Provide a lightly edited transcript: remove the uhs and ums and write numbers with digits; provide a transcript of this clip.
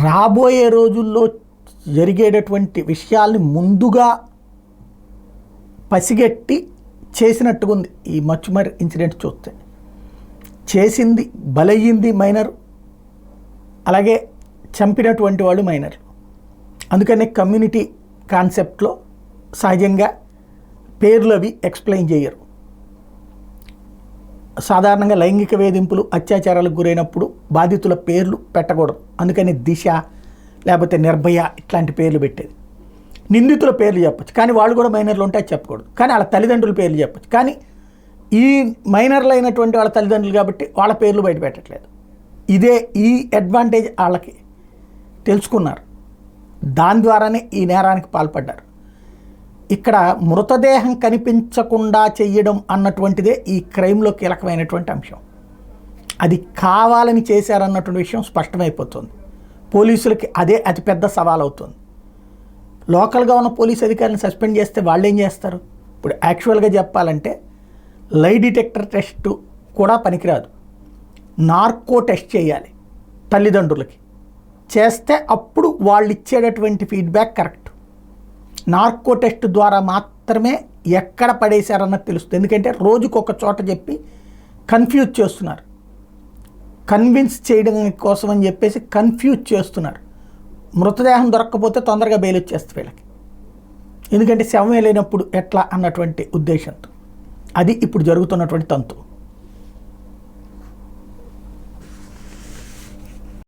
రాబోయే రోజుల్లో జరిగేటటువంటి విషయాల్ని ముందుగా పసిగట్టి చేసినట్టుగా ఉంది ఈ మచ్చుమరి ఇన్సిడెంట్ చూస్తే. చేసింది బలయ్యింది మైనర్, అలాగే చంపినటువంటి వాళ్ళు మైనర్. అందుకనే కమ్యూనిటీ కాన్సెప్ట్లో సహజంగా పేర్లు అవి ఎక్స్ప్లెయిన్ చేయరు. సాధారణంగా లైంగిక వేధింపులు అత్యాచారాలకు గురైనప్పుడు బాధితుల పేర్లు పెట్టకూడదు. అందుకని దిశ లేకపోతే నిర్భయ ఇట్లాంటి పేర్లు పెట్టేది. నిందితుల పేర్లు చెప్పచ్చు, కానీ వాళ్ళు కూడా మైనర్లు ఉంటే అది చెప్పకూడదు. కానీ వాళ్ళ తల్లిదండ్రుల పేర్లు చెప్పచ్చు, కానీ ఈ మైనర్లు అయినటువంటి వాళ్ళ తల్లిదండ్రులు కాబట్టి వాళ్ళ పేర్లు బయట పెట్టట్లేదు. ఈ అడ్వాంటేజ్ వాళ్ళకి తెలుసుకున్నారు. దాని ద్వారానే ఈ నేరానికి పాల్పడ్డారు. ఇక్కడ మృతదేహం కనిపించకుండా చెయ్యడం అన్నటువంటిదే ఈ క్రైమ్లో కీలకమైనటువంటి అంశం. అది కావాలని చేశారన్నటువంటి విషయం స్పష్టమైపోతుంది. పోలీసులకి అదే అతిపెద్ద సవాల్ అవుతుంది. లోకల్గా ఉన్న పోలీస్ అధికారులను సస్పెండ్ చేస్తే వాళ్ళు ఏం చేస్తారు? ఇప్పుడు యాక్చువల్గా చెప్పాలంటే లై డిటెక్టర్ టెస్ట్ కూడా పనికిరాదు, నార్కో టెస్ట్ చేయాలి తల్లిదండ్రులకి. చేస్తే అప్పుడు వాళ్ళు ఇచ్చేటటువంటి ఫీడ్బ్యాక్ కరెక్ట్. నార్కో టెస్ట్ ద్వారా మాత్రమే ఎక్కడ పడేశారన్నది తెలుస్తుంది. ఎందుకంటే రోజుకొక చోట చెప్పి కన్ఫ్యూజ్ చేస్తున్నారు, కన్విన్స్ చేయడం కోసం అని చెప్పేసి కన్ఫ్యూజ్ చేస్తున్నారు. మృతదేహం దొరక్కపోతే తొందరగా బెయిల్ వచ్చేస్తుంది వీళ్ళకి, ఎందుకంటే శవమే లేనప్పుడు ఎట్లా అన్నటువంటి ఉద్దేశంతో. అది ఇప్పుడు జరుగుతున్నటువంటి తంతు.